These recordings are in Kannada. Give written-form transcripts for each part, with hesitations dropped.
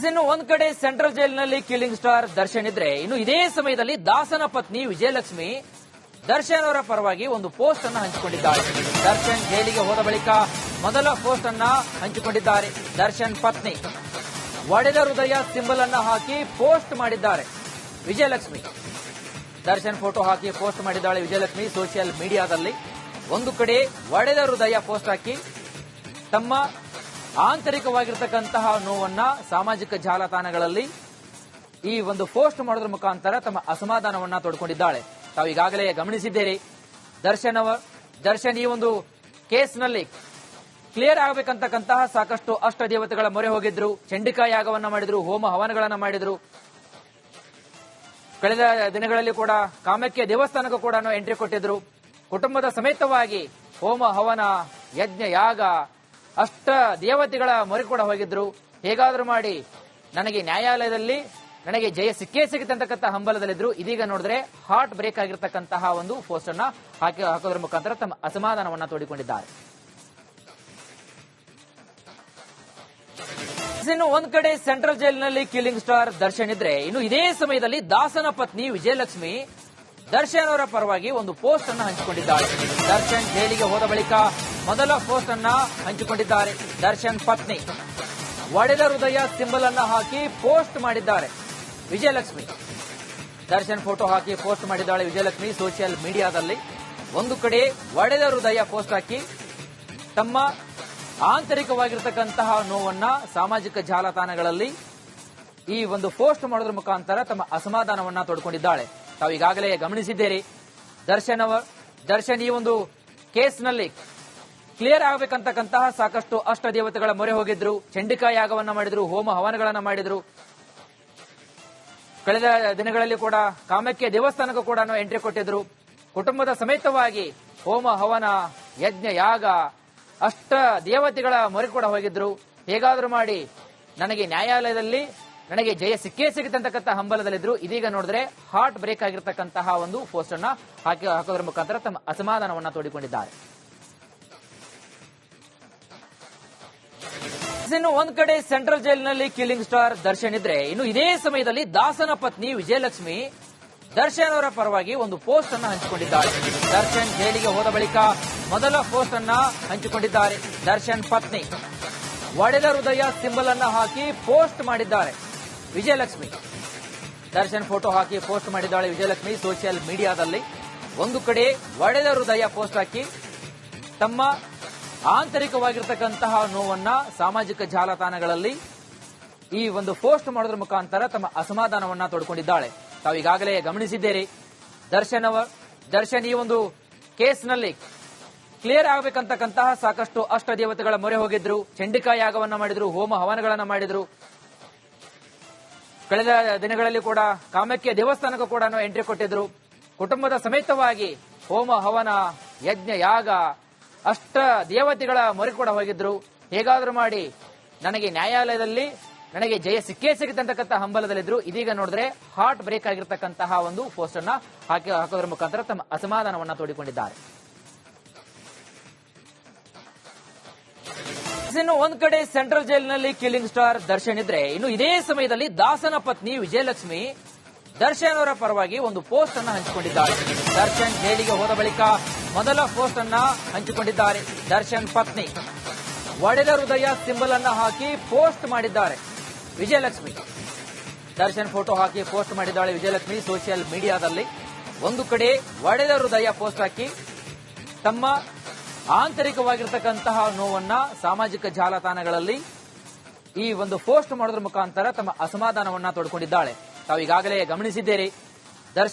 ಇನ್ನು ಒಂದ್ ಕಡೆ ಸೆಂಟ್ರಲ್ ಜೈಲಿನಲ್ಲಿ ಕಿಲ್ಲಿಂಗ್ ಸ್ಟಾರ್ ದರ್ಶನ್ ಇದ್ರೆ, ಇನ್ನು ಇದೇ ಸಮಯದಲ್ಲಿ ದಾಸನ ಪತ್ನಿ ವಿಜಯಲಕ್ಷ್ಮಿ ದರ್ಶನ್ ಅವರ ಪರವಾಗಿ ಒಂದು ಪೋಸ್ಟ್ ಅನ್ನು ಹಂಚಿಕೊಂಡಿದ್ದಾರೆ. ದರ್ಶನ್ ಜೈಲಿಗೆ ಹೋದ ಬಳಿಕ ಮೊದಲ ಪೋಸ್ಟ್ ಅನ್ನ ಹಂಚಿಕೊಂಡಿದ್ದಾರೆ. ದರ್ಶನ್ ಪತ್ನಿ ಒಡೆದ ಹೃದಯ ಸಿಂಬಲ್ ಅನ್ನ ಹಾಕಿ ಪೋಸ್ಟ್ ಮಾಡಿದ್ದಾರೆ ವಿಜಯಲಕ್ಷ್ಮಿ. ದರ್ಶನ್ ಫೋಟೋ ಹಾಕಿ ಪೋಸ್ಟ್ ಮಾಡಿದ್ದಾಳೆ ವಿಜಯಲಕ್ಷ್ಮಿ ಸೋಷಿಯಲ್ ಮೀಡಿಯಾದಲ್ಲಿ. ಒಂದು ಕಡೆ ಒಡೆದ ಹೃದಯ ಪೋಸ್ಟ್ ಹಾಕಿ ತಮ್ಮ ಆಂತರಿಕವಾಗಿರತಕ್ಕಂತಹ ನೋವನ್ನ ಸಾಮಾಜಿಕ ಜಾಲತಾಣಗಳಲ್ಲಿ ಈ ಒಂದು ಪೋಸ್ಟ್ ಮಾಡೋದ್ರ ಮುಖಾಂತರ ತಮ್ಮ ಅಸಮಾಧಾನವನ್ನ ತೋಡ್ಕೊಂಡಿದ್ದಾಳೆ. ತಾವು ಈಗಾಗಲೇ ಗಮನಿಸಿದ್ದೀರಿ, ದರ್ಶನ್ ಈ ಒಂದು ಕೇಸ್ನಲ್ಲಿ ಕ್ಲಿಯರ್ ಆಗಬೇಕಂತಕ್ಕಂತಹ ಸಾಕಷ್ಟು ಅಷ್ಟ ದೇವತೆಗಳ ಮೊರೆ ಹೋಗಿದ್ರು, ಚಂಡಿಕಾ ಯಾಗವನ್ನ ಮಾಡಿದ್ರು, ಹೋಮ ಹವನಗಳನ್ನ ಮಾಡಿದ್ರು. ಕಳೆದ ದಿನಗಳಲ್ಲಿ ಕೂಡ ಕಾಮಾಖ್ಯ ದೇವಸ್ಥಾನಕ್ಕೂ ಕೂಡ ಎಂಟ್ರಿ ಕೊಟ್ಟಿದ್ರು. ಕುಟುಂಬದ ಸಮೇತವಾಗಿ ಹೋಮ ಹವನ ಯಜ್ಞ ಯಾಗ ಅಷ್ಟ ದೇವತೆಗಳ ಮೊರೆ ಕೂಡ ಹೋಗಿದ್ರು. ಹೇಗಾದ್ರೂ ಮಾಡಿ ನನಗೆ ನ್ಯಾಯಾಲಯದಲ್ಲಿ ನನಗೆ ಜಯ ಸಿಕ್ಕೇ ಸಿಗುತ್ತಂತಕ್ಕಂಥ ಹಂಬಲದಲ್ಲಿದ್ರು. ಇದೀಗ ನೋಡಿದ್ರೆ ಹಾರ್ಟ್ ಬ್ರೇಕ್ ಆಗಿರ್ತಕ್ಕಂತಹ ಒಂದು ಪೋಸ್ಟ್ ಅನ್ನ ಹಾಕೋದ್ರ ಮುಖಾಂತರ ತಮ್ಮ ಅಸಮಾಧಾನವನ್ನ ತೋಡಿಕೊಂಡಿದ್ದಾರೆ. ಇನ್ನು ಒಂದ್ ಕಡೆ ಸೆಂಟ್ರಲ್ ಜೈಲಿನಲ್ಲಿ ಕಿಲ್ಲಿಂಗ್ ಸ್ಟಾರ್ ದರ್ಶನ್ ಇದ್ರೆ, ಇನ್ನು ಇದೇ ಸಮಯದಲ್ಲಿ ದಾಸನ ಪತ್ನಿ ವಿಜಯಲಕ್ಷ್ಮಿ ದರ್ಶನ್ ಅವರ ಪರವಾಗಿ ಒಂದು ಪೋಸ್ಟ್ ಅನ್ನು ಹಂಚಿಕೊಂಡಿದ್ದಾರೆ. ದರ್ಶನ್ ಜೈಲಿಗೆ ಹೋದ ಬಳಿಕ ಮೊದಲ ಪೋಸ್ಟ್ ಅನ್ನ ಹಂಚಿಕೊಂಡಿದ್ದಾರೆ. ದರ್ಶನ್ ಪತ್ನಿ ಒಡೆದ ಹೃದಯ ಸಿಂಬಲ್ ಅನ್ನ ಹಾಕಿ ಪೋಸ್ಟ್ ಮಾಡಿದ್ದಾರೆ ವಿಜಯಲಕ್ಷ್ಮಿ. ದರ್ಶನ್ ಫೋಟೋ ಹಾಕಿ ಪೋಸ್ಟ್ ಮಾಡಿದ್ದಾಳೆ ವಿಜಯಲಕ್ಷ್ಮಿ ಸೋಷಿಯಲ್ ಮೀಡಿಯಾದಲ್ಲಿ. ಒಂದು ಕಡೆ ಒಡೆದ ಹೃದಯ ಪೋಸ್ಟ್ ಹಾಕಿ ತಮ್ಮ ಆಂತರಿಕವಾಗಿರತಕ್ಕಂತಹ ನೋವನ್ನ ಸಾಮಾಜಿಕ ಜಾಲತಾಣಗಳಲ್ಲಿ ಈ ಒಂದು ಪೋಸ್ಟ್ ಮಾಡೋದ್ರ ಮುಖಾಂತರ ತಮ್ಮ ಅಸಮಾಧಾನವನ್ನ ತೋಡ್ಕೊಂಡಿದ್ದಾಳೆ. ತಾವು ಈಗಾಗಲೇ ಗಮನಿಸಿದ್ದೀರಿ, ದರ್ಶನ್ ಈ ಒಂದು ಕೇಸ್ನಲ್ಲಿ ಕ್ಲಿಯರ್ ಆಗಬೇಕಂತಕ್ಕಂತಹ ಸಾಕಷ್ಟು ಅಷ್ಟ ದೇವತೆಗಳ ಮೊರೆ ಹೋಗಿದ್ರು, ಚಂಡಿಕಾ ಯಾಗವನ್ನ ಮಾಡಿದ್ರು, ಹೋಮ ಹವನಗಳನ್ನ ಮಾಡಿದ್ರು. ಕಳೆದ ದಿನಗಳಲ್ಲಿ ಕೂಡ ಕಾಮಾಖ್ಯ ದೇವಸ್ಥಾನಕ್ಕೂ ಕೂಡ ಎಂಟ್ರಿ ಕೊಟ್ಟಿದ್ರು. ಕುಟುಂಬದ ಸಮೇತವಾಗಿ ಹೋಮ ಹವನ ಯಜ್ಞ ಯಾಗ ಅಷ್ಟ ದೇವತೆಗಳ ಮೊರೆ ಕೂಡ ಹೋಗಿದ್ರು. ಹೇಗಾದ್ರೂ ಮಾಡಿ ನನಗೆ ನ್ಯಾಯಾಲಯದಲ್ಲಿ ನನಗೆ ಜಯ ಸಿಕ್ಕೇ ಸಿಗುತ್ತಂತಕ್ಕಂಥ ಹಂಬಲದಲ್ಲಿದ್ರು. ಇದೀಗ ನೋಡಿದ್ರೆ ಹಾರ್ಟ್ ಬ್ರೇಕ್ ಆಗಿರ್ತಕ್ಕಂತಹ ಒಂದು ಪೋಸ್ಟ್ ಅನ್ನ ಹಾಕೋದ್ರ ಮುಖಾಂತರ ತಮ್ಮ ಅಸಮಾಧಾನವನ್ನ ತೋಡಿಕೊಂಡಿದ್ದಾರೆ. ಇನ್ನು ಒಂದ್ ಕಡೆ ಸೆಂಟ್ರಲ್ ಜೈಲಿನಲ್ಲಿ ಕಿಲ್ಲಿಂಗ್ ಸ್ಟಾರ್ ದರ್ಶನ್ ಇದ್ರೆ, ಇನ್ನು ಇದೇ ಸಮಯದಲ್ಲಿ ದಾಸನ ಪತ್ನಿ ವಿಜಯಲಕ್ಷ್ಮಿ ದರ್ಶನ್ ಅವರ ಪರವಾಗಿ ಒಂದು ಪೋಸ್ಟ್ ಅನ್ನು ಹಂಚಿಕೊಂಡಿದ್ದಾರೆ. ದರ್ಶನ್ ಜೈಲಿಗೆ ಹೋದ ಬಳಿಕ ಮೊದಲ ಪೋಸ್ಟ್ ಅನ್ನ ಹಂಚಿಕೊಂಡಿದ್ದಾರೆ. ದರ್ಶನ್ ಪತ್ನಿ ಒಡೆದ ಹೃದಯ ಸಿಂಬಲ್ ಅನ್ನ ಹಾಕಿ ಪೋಸ್ಟ್ ಮಾಡಿದ್ದಾರೆ ವಿಜಯಲಕ್ಷ್ಮಿ. ದರ್ಶನ್ ಫೋಟೋ ಹಾಕಿ ಪೋಸ್ಟ್ ಮಾಡಿದ್ದಾಳೆ ವಿಜಯಲಕ್ಷ್ಮಿ ಸೋಷಿಯಲ್ ಮೀಡಿಯಾದಲ್ಲಿ. ಒಂದು ಕಡೆ ಒಡೆದ ಹೃದಯ ಪೋಸ್ಟ್ ಹಾಕಿ ತಮ್ಮ ಆಂತರಿಕವಾಗಿರತಕ್ಕಂತಹ ನೋವನ್ನ ಸಾಮಾಜಿಕ ಜಾಲತಾಣಗಳಲ್ಲಿ ಈ ಒಂದು ಪೋಸ್ಟ್ ಮಾಡೋದ್ರ ಮುಖಾಂತರ ತಮ್ಮ ಅಸಮಾಧಾನವನ್ನ ತೋಡ್ಕೊಂಡಿದ್ದಾಳೆ. ತಾವು ಈಗಾಗಲೇ ಗಮನಿಸಿದ್ದೀರಿ, ದರ್ಶನ್ ಈ ಒಂದು ಕೇಸ್ನಲ್ಲಿ ಕ್ಲಿಯರ್ ಆಗಬೇಕಂತಕ್ಕಂತಹ ಸಾಕಷ್ಟು ಅಷ್ಟ ದೇವತೆಗಳ ಮೊರೆ ಹೋಗಿದ್ರು, ಚಂಡಿಕಾ ಯಾಗವನ್ನ ಮಾಡಿದ್ರು, ಹೋಮ ಹವನಗಳನ್ನ ಮಾಡಿದ್ರು. ಕಳೆದ ದಿನಗಳಲ್ಲಿ ಕೂಡ ಕಾಮಾಖ್ಯ ದೇವಸ್ಥಾನಕ್ಕೂ ಕೂಡ ಎಂಟ್ರಿ ಕೊಟ್ಟಿದ್ರು. ಕುಟುಂಬದ ಸಮೇತವಾಗಿ ಹೋಮ ಹವನ ಯಜ್ಞ ಯಾಗ ಅಷ್ಟ ದೇವತೆಗಳ ಮೊರೆ ಕೂಡ ಹೋಗಿದ್ರು. ಹೇಗಾದ್ರೂ ಮಾಡಿ ನನಗೆ ನ್ಯಾಯಾಲಯದಲ್ಲಿ ನನಗೆ ಜಯ ಸಿಕ್ಕೇ ಸಿಗುತ್ತಂತಕ್ಕಂಥ ಹಂಬಲದಲ್ಲಿದ್ರು. ಇದೀಗ ನೋಡಿದ್ರೆ ಹಾರ್ಟ್ ಬ್ರೇಕ್ ಆಗಿರ್ತಕ್ಕಂತಹ ಒಂದು ಪೋಸ್ಟ್ ಅನ್ನ ಹಾಕೋದ್ರ ಮುಖಾಂತರ ತಮ್ಮ ಅಸಮಾಧಾನವನ್ನ ತೋಡಿಕೊಂಡಿದ್ದಾರೆ. ಇನ್ನು ಒಂದ್ ಕಡೆ ಸೆಂಟ್ರಲ್ ಜೈಲಿನಲ್ಲಿ ಕಿಲ್ಲಿಂಗ್ ಸ್ಟಾರ್ ದರ್ಶನ್ ಇದ್ರೆ, ಇನ್ನು ಇದೇ ಸಮಯದಲ್ಲಿ ದಾಸನ ಪತ್ನಿ ವಿಜಯಲಕ್ಷ್ಮಿ ದರ್ಶನ್ ಅವರ ಪರವಾಗಿ ಒಂದು ಪೋಸ್ಟ್ ಅನ್ನು ಹಂಚಿಕೊಂಡಿದ್ದಾರೆ. ದರ್ಶನ್ ಜೈಲಿಗೆ ಹೋದ ಬಳಿಕ ಮೊದಲ ಪೋಸ್ಟ್ ಅನ್ನ ಹಂಚಿಕೊಂಡಿದ್ದಾರೆ. ದರ್ಶನ್ ಪತ್ನಿ ಒಡೆದ ಹೃದಯ ಸಿಂಬಲ್ ಅನ್ನ ಹಾಕಿ ಪೋಸ್ಟ್ ಮಾಡಿದ್ದಾರೆ ವಿಜಯಲಕ್ಷ್ಮಿ. ದರ್ಶನ್ ಫೋಟೋ ಹಾಕಿ ಪೋಸ್ಟ್ ಮಾಡಿದ್ದಾಳೆ ವಿಜಯಲಕ್ಷ್ಮಿ ಸೋಷಿಯಲ್ ಮೀಡಿಯಾದಲ್ಲಿ. ಒಂದು ಕಡೆ ಒಡೆದ ಹೃದಯ ಪೋಸ್ಟ್ ಹಾಕಿ ತಮ್ಮ ಆಂತರಿಕವಾಗಿರತಕ್ಕಂತಹ ನೋವನ್ನ ಸಾಮಾಜಿಕ ಜಾಲತಾಣಗಳಲ್ಲಿ ಈ ಒಂದು ಪೋಸ್ಟ್ ಮಾಡೋದ್ರ ಮುಖಾಂತರ ತಮ್ಮ ಅಸಮಾಧಾನವನ್ನ ತೋಡ್ಕೊಂಡಿದ್ದಾಳೆ. ತಾವು ಈಗಾಗಲೇ ಗಮನಿಸಿದ್ದೀರಿ,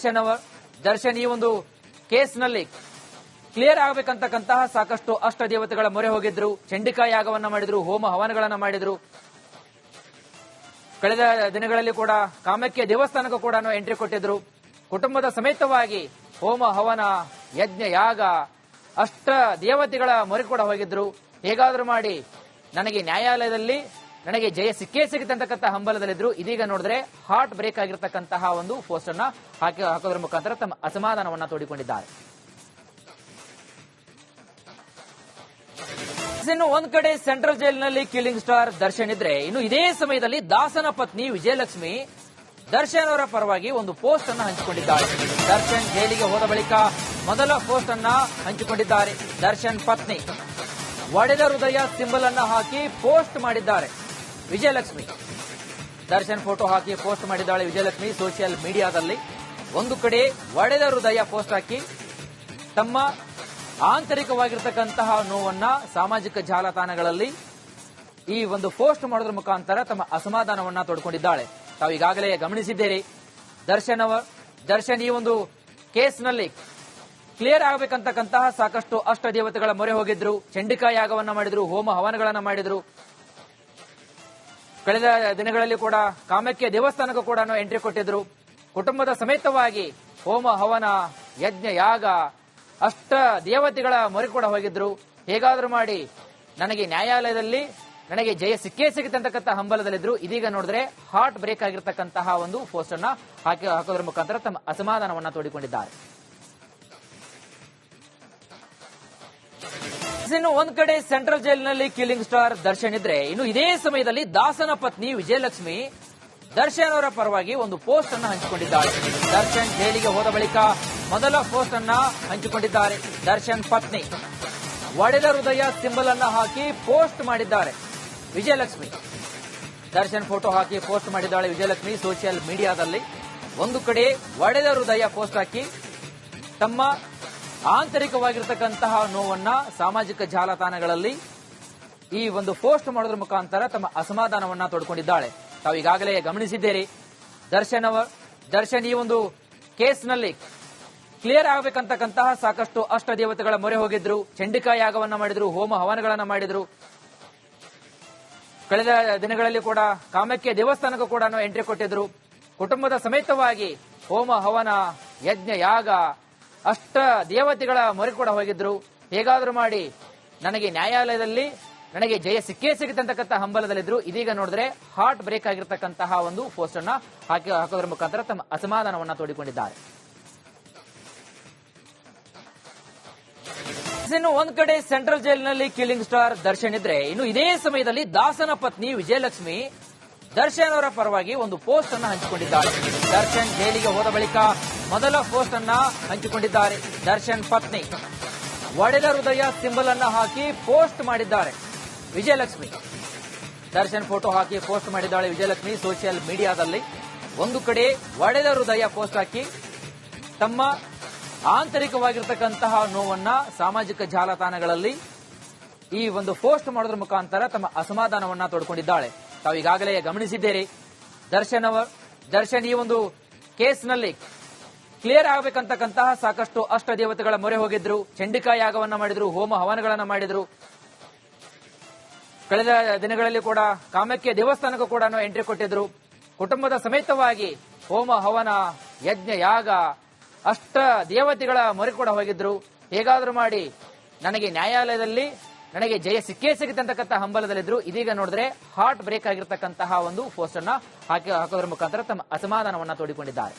ದರ್ಶನ್ ಈ ಒಂದು ಕೇಸ್ನಲ್ಲಿ ಕ್ಲಿಯರ್ ಆಗಬೇಕಂತಕ್ಕಂತಹ ಸಾಕಷ್ಟು ಅಷ್ಟ ದೇವತೆಗಳ ಮೊರೆ ಹೋಗಿದ್ರು, ಚಂಡಿಕಾ ಯಾಗವನ್ನ ಮಾಡಿದ್ರು, ಹೋಮ ಹವನಗಳನ್ನ ಮಾಡಿದ್ರು. ಕಳೆದ ದಿನಗಳಲ್ಲಿ ಕೂಡ ಕಾಮಾಖ್ಯ ದೇವಸ್ಥಾನಕ್ಕೂ ಕೂಡ ಎಂಟ್ರಿ ಕೊಟ್ಟಿದ್ರು. ಕುಟುಂಬದ ಸಮೇತವಾಗಿ ಹೋಮ ಹವನ ಯಜ್ಞ ಯಾಗ ಅಷ್ಟ ದೇವತೆಗಳ ಮೊರೆ ಕೂಡ ಹೋಗಿದ್ರು. ಹೇಗಾದ್ರೂ ಮಾಡಿ ನನಗೆ ನ್ಯಾಯಾಲಯದಲ್ಲಿ ನನಗೆ ಜಯ ಸಿಕ್ಕೇ ಸಿಗುತ್ತಂತಕ್ಕಂಥ ಹಂಬಲದಲ್ಲಿದ್ರು. ಇದೀಗ ನೋಡಿದ್ರೆ ಹಾರ್ಟ್ ಬ್ರೇಕ್ ಆಗಿರ್ತಕ್ಕಂತಹ ಒಂದು ಪೋಸ್ಟ್ ಅನ್ನ ಹಾಕೋದ್ರ ಮುಖಾಂತರ ತಮ್ಮ ಅಸಮಾಧಾನವನ್ನ ತೋಡಿಕೊಂಡಿದ್ದಾರೆ. ಇನ್ನು ಒಂದ್ ಕಡೆ ಸೆಂಟ್ರಲ್ ಜೈಲಿನಲ್ಲಿ ಕಿಲ್ಲಿಂಗ್ ಸ್ಟಾರ್ ದರ್ಶನ್ ಇದ್ರೆ, ಇನ್ನು ಇದೇ ಸಮಯದಲ್ಲಿ ದಾಸನ ಪತ್ನಿ ವಿಜಯಲಕ್ಷ್ಮಿ ದರ್ಶನ್ ಅವರ ಪರವಾಗಿ ಒಂದು ಪೋಸ್ಟ್ ಅನ್ನು ಹಂಚಿಕೊಂಡಿದ್ದಾರೆ. ದರ್ಶನ್ ಜೈಲಿಗೆ ಹೋದ ಬಳಿಕ ಮೊದಲ ಪೋಸ್ಟ್ ಅನ್ನ ಹಂಚಿಕೊಂಡಿದ್ದಾರೆ. ದರ್ಶನ್ ಪತ್ನಿ ಒಡೆದ ಹೃದಯ ಸಿಂಬಲ್ ಅನ್ನ ಹಾಕಿ ಪೋಸ್ಟ್ ಮಾಡಿದ್ದಾರೆ ವಿಜಯಲಕ್ಷ್ಮಿ. ದರ್ಶನ್ ಫೋಟೋ ಹಾಕಿ ಪೋಸ್ಟ್ ಮಾಡಿದ್ದಾಳೆ ವಿಜಯಲಕ್ಷ್ಮಿ ಸೋಷಿಯಲ್ ಮೀಡಿಯಾದಲ್ಲಿ. ಒಂದು ಕಡೆ ಒಡೆದ ಹೃದಯ ಪೋಸ್ಟ್ ಹಾಕಿ ತಮ್ಮ ಆಂತರಿಕವಾಗಿರ್ತಕ್ಕಂತಹ ನೋವನ್ನ ಸಾಮಾಜಿಕ ಜಾಲತಾಣಗಳಲ್ಲಿ ಈ ಒಂದು ಪೋಸ್ಟ್ ಮಾಡೋದ್ರ ಮುಖಾಂತರ ತಮ್ಮ ಅಸಮಾಧಾನವನ್ನ ತೋಡ್ಕೊಂಡಿದ್ದಾಳೆ. ತಾವು ಈಗಾಗಲೇ ಗಮನಿಸಿದ್ದೀರಿ, ದರ್ಶನ್ ಈ ಒಂದು ಕೇಸ್ನಲ್ಲಿ ಕ್ಲಿಯರ್ ಆಗಬೇಕಂತಕ್ಕಂತಹ ಸಾಕಷ್ಟು ಅಷ್ಟ ದೇವತೆಗಳ ಮೊರೆ ಹೋಗಿದ್ರು, ಚಂಡಿಕಾ ಯಾಗವನ್ನ ಮಾಡಿದ್ರು, ಹೋಮ ಹವನಗಳನ್ನ ಮಾಡಿದ್ರು. ಕಳೆದ ದಿನಗಳಲ್ಲಿ ಕೂಡ ಕಾಮಾಖ್ಯ ದೇವಸ್ಥಾನಕ್ಕೂ ಕೂಡ ಎಂಟ್ರಿ ಕೊಟ್ಟಿದ್ರು. ಕುಟುಂಬದ ಸಮೇತವಾಗಿ ಹೋಮ ಹವನ ಯಜ್ಞ ಯಾಗ ಅಷ್ಟ ದೇವತೆಗಳ ಮೊರೆ ಕೂಡ ಹೋಗಿದ್ರು. ಹೇಗಾದ್ರೂ ಮಾಡಿ ನನಗೆ ನ್ಯಾಯಾಲಯದಲ್ಲಿ ನನಗೆ ಜಯ ಸಿಕ್ಕೇ ಸಿಗುತ್ತಂತಕ್ಕಂಥ ಹಂಬಲದಲ್ಲಿದ್ರು. ಇದೀಗ ನೋಡಿದ್ರೆ ಹಾರ್ಟ್ ಬ್ರೇಕ್ ಆಗಿರ್ತಕ್ಕಂತಹ ಒಂದು ಪೋಸ್ಟ್ ಅನ್ನ ಹಾಕೋದ್ರ ಮುಖಾಂತರ ತಮ್ಮ ಅಸಮಾಧಾನವನ್ನ ತೋಡಿಕೊಂಡಿದ್ದಾರೆ. ಇನ್ನು ಒಂದ್ ಕಡೆ ಸೆಂಟ್ರಲ್ ಜೈಲಿನಲ್ಲಿ ಕಿಲ್ಲಿಂಗ್ ಸ್ಟಾರ್ ದರ್ಶನ್ ಇದ್ರೆ, ಇನ್ನು ಇದೇ ಸಮಯದಲ್ಲಿ ದಾಸನ ಪತ್ನಿ ವಿಜಯಲಕ್ಷ್ಮಿ ದರ್ಶನ್ ಅವರ ಪರವಾಗಿ ಒಂದು ಪೋಸ್ಟ್ ಅನ್ನು ಹಂಚಿಕೊಂಡಿದ್ದಾರೆ. ದರ್ಶನ್ ಜೈಲಿಗೆ ಹೋದ ಬಳಿಕ ಮೊದಲ ಪೋಸ್ಟ್ ಅನ್ನ ಹಂಚಿಕೊಂಡಿದ್ದಾರೆ. ದರ್ಶನ್ ಪತ್ನಿ ಒಡೆದ ಹೃದಯ ಸಿಂಬಲ್ ಅನ್ನ ಹಾಕಿ ಪೋಸ್ಟ್ ಮಾಡಿದ್ದಾರೆ ವಿಜಯಲಕ್ಷ್ಮಿ. ದರ್ಶನ್ ಫೋಟೋ ಹಾಕಿ ಪೋಸ್ಟ್ ಮಾಡಿದ್ದಾಳೆ ವಿಜಯಲಕ್ಷ್ಮಿ ಸೋಷಿಯಲ್ ಮೀಡಿಯಾದಲ್ಲಿ. ಒಂದು ಕಡೆ ಒಡೆದ ಹೃದಯ ಪೋಸ್ಟ್ ಹಾಕಿ ತಮ್ಮ ಆಂತರಿಕವಾಗಿರ್ತಕ್ಕಂತಹ ನೋವನ್ನ ಸಾಮಾಜಿಕ ಜಾಲತಾಣಗಳಲ್ಲಿ ಈ ಒಂದು ಪೋಸ್ಟ್ ಮಾಡೋದ್ರ ಮುಖಾಂತರ ತಮ್ಮ ಅಸಮಾಧಾನವನ್ನ ತೋಡ್ಕೊಂಡಿದ್ದಾಳೆ. ತಾವು ಈಗಾಗಲೇ ಗಮನಿಸಿದ್ದೀರಿ, ದರ್ಶನ್ ಈ ಒಂದು ಕೇಸ್ನಲ್ಲಿ ಕ್ಲಿಯರ್ ಆಗಬೇಕಂತಕ್ಕಂತಹ ಸಾಕಷ್ಟು ಅಷ್ಟ ದೇವತೆಗಳ ಮೊರೆ ಹೋಗಿದ್ರು, ಚಂಡಿಕಾ ಯಾಗವನ್ನ ಮಾಡಿದ್ರು, ಹೋಮ ಹವನಗಳನ್ನ ಮಾಡಿದ್ರು. ಕಳೆದ ದಿನಗಳಲ್ಲಿ ಕೂಡ ಕಾಮಾಖ್ಯ ದೇವಸ್ಥಾನಕ್ಕೂ ಕೂಡ ಎಂಟ್ರಿ ಕೊಟ್ಟಿದ್ರು. ಕುಟುಂಬದ ಸಮೇತವಾಗಿ ಹೋಮ ಹವನ ಯಜ್ಞ ಯಾಗ ಅಷ್ಟ ದೇವತೆಗಳ ಮೊರೆ ಕೂಡ ಹೋಗಿದ್ರು. ಹೇಗಾದ್ರೂ ಮಾಡಿ ನನಗೆ ನ್ಯಾಯಾಲಯದಲ್ಲಿ ನನಗೆ ಜಯ ಸಿಕ್ಕೇ ಸಿಗುತ್ತಂತಕ್ಕಂಥ ಹಂಬಲದಲ್ಲಿದ್ರು. ಇದೀಗ ನೋಡಿದ್ರೆ ಹಾರ್ಟ್ ಬ್ರೇಕ್ ಆಗಿರ್ತಕ್ಕಂತಹ ಒಂದು ಪೋಸ್ಟ್ ಅನ್ನ ಹಾಕೋದ್ರ ಮುಖಾಂತರ ತಮ್ಮ ಅಸಮಾಧಾನವನ್ನ ತೋಡಿಕೊಂಡಿದ್ದಾರೆ. ಇನ್ನು ಒಂದ್ ಕಡೆ ಸೆಂಟ್ರಲ್ ಜೈಲಿನಲ್ಲಿ ಕಿಲ್ಲಿಂಗ್ ಸ್ಟಾರ್ ದರ್ಶನ್ ಇದ್ರೆ, ಇನ್ನು ಇದೇ ಸಮಯದಲ್ಲಿ ದಾಸನ ಪತ್ನಿ ವಿಜಯಲಕ್ಷ್ಮಿ ದರ್ಶನ್ ಅವರ ಪರವಾಗಿ ಒಂದು ಪೋಸ್ಟ್ ಅನ್ನು ಹಂಚಿಕೊಂಡಿದ್ದಾರೆ. ದರ್ಶನ್ ಜೈಲಿಗೆ ಹೋದ ಬಳಿಕ ಮೊದಲ ಪೋಸ್ಟ್ ಅನ್ನ ಹಂಚಿಕೊಂಡಿದ್ದಾರೆ. ಇನ್ನು ಒಂದ್ ಕಡೆ ಸೆಂಟ್ರಲ್ ಜೈಲಿನಲ್ಲಿ ಕಿಲ್ಲಿಂಗ್ ಸ್ಟಾರ್ ದರ್ಶನ್ ಇದ್ರೆ, ಇನ್ನು ಇದೇ ಸಮಯದಲ್ಲಿ ದಾಸನ ಪತ್ನಿ ವಿಜಯಲಕ್ಷ್ಮಿ ದರ್ಶನ್ ಅವರ ಪರವಾಗಿ ಒಂದು ಪೋಸ್ಟ್ ಅನ್ನು ಹಂಚಿಕೊಂಡಿದ್ದಾರೆ. ದರ್ಶನ್ ಜೈಲಿಗೆ ಹೋದ ಬಳಿಕ ಮೊದಲ ಪೋಸ್ಟ್ ಅನ್ನ ಹಂಚಿಕೊಂಡಿದ್ದಾರೆ. ದರ್ಶನ್ ಪತ್ನಿ ಒಡೆದ ಹೃದಯ ಸಿಂಬಲ್ ಅನ್ನ ಹಾಕಿ ಪೋಸ್ಟ್ ಮಾಡಿದ್ದಾರೆ ವಿಜಯಲಕ್ಷ್ಮಿ. ದರ್ಶನ್ ಫೋಟೋ ಹಾಕಿ ಪೋಸ್ಟ್ ಮಾಡಿದ್ದಾಳೆ ವಿಜಯಲಕ್ಷ್ಮಿ ಸೋಷಿಯಲ್ ಮೀಡಿಯಾದಲ್ಲಿ. ಒಂದು ಕಡೆ ಒಡೆದ ಹೃದಯ ಪೋಸ್ಟ್ ಹಾಕಿ ತಮ್ಮ ಆಂತರಿಕವಾಗಿರ್ತಕ್ಕಂತಹ ನೋವನ್ನ ಸಾಮಾಜಿಕ ಜಾಲತಾಣಗಳಲ್ಲಿ ಈ ಒಂದು ಪೋಸ್ಟ್ ಮಾಡೋದ್ರ ಮುಖಾಂತರ ತಮ್ಮ ಅಸಮಾಧಾನವನ್ನ ತೋಡ್ಕೊಂಡಿದ್ದಾಳೆ. ತಾವು ಈಗಾಗಲೇ ಗಮನಿಸಿದ್ದೀರಿ, ದರ್ಶನ್ ಈ ಒಂದು ಕೇಸ್ನಲ್ಲಿ ಕ್ಲಿಯರ್ ಆಗಬೇಕಂತಕ್ಕಂತಹ ಸಾಕಷ್ಟು ಅಷ್ಟ ದೇವತೆಗಳ ಮೊರೆ ಹೋಗಿದ್ರು, ಚಂಡಿಕಾ ಯಾಗವನ್ನ ಮಾಡಿದ್ರು, ಹೋಮ ಹವನಗಳನ್ನ ಮಾಡಿದ್ರು. ಕಳೆದ ದಿನಗಳಲ್ಲಿ ಕೂಡ ಕಾಮಾಖ್ಯ ದೇವಸ್ಥಾನಕ್ಕೂ ಕೂಡ ಎಂಟ್ರಿ ಕೊಟ್ಟಿದ್ರು. ಕುಟುಂಬದ ಸಮೇತವಾಗಿ ಹೋಮ ಹವನ ಯಜ್ಞ ಯಾಗ ಅಷ್ಟ ದೇವತೆಗಳ ಮೊರೆ ಕೂಡ ಹೋಗಿದ್ರು. ಹೇಗಾದ್ರೂ ಮಾಡಿ ನನಗೆ ನ್ಯಾಯಾಲಯದಲ್ಲಿ ನನಗೆ ಜಯ ಸಿಕ್ಕೇ ಸಿಗುತ್ತಂತಕ್ಕಂಥ ಹಂಬಲದಲ್ಲಿದ್ರು. ಇದೀಗ ನೋಡಿದ್ರೆ ಹಾರ್ಟ್ ಬ್ರೇಕ್ ಆಗಿರ್ತಕ್ಕಂತಹ ಒಂದು ಪೋಸ್ಟ್ ಅನ್ನ ಹಾಕೋದ್ರ ಮುಖಾಂತರ ತಮ್ಮ ಅಸಮಾಧಾನವನ್ನ ತೋಡಿಕೊಂಡಿದ್ದಾರೆ.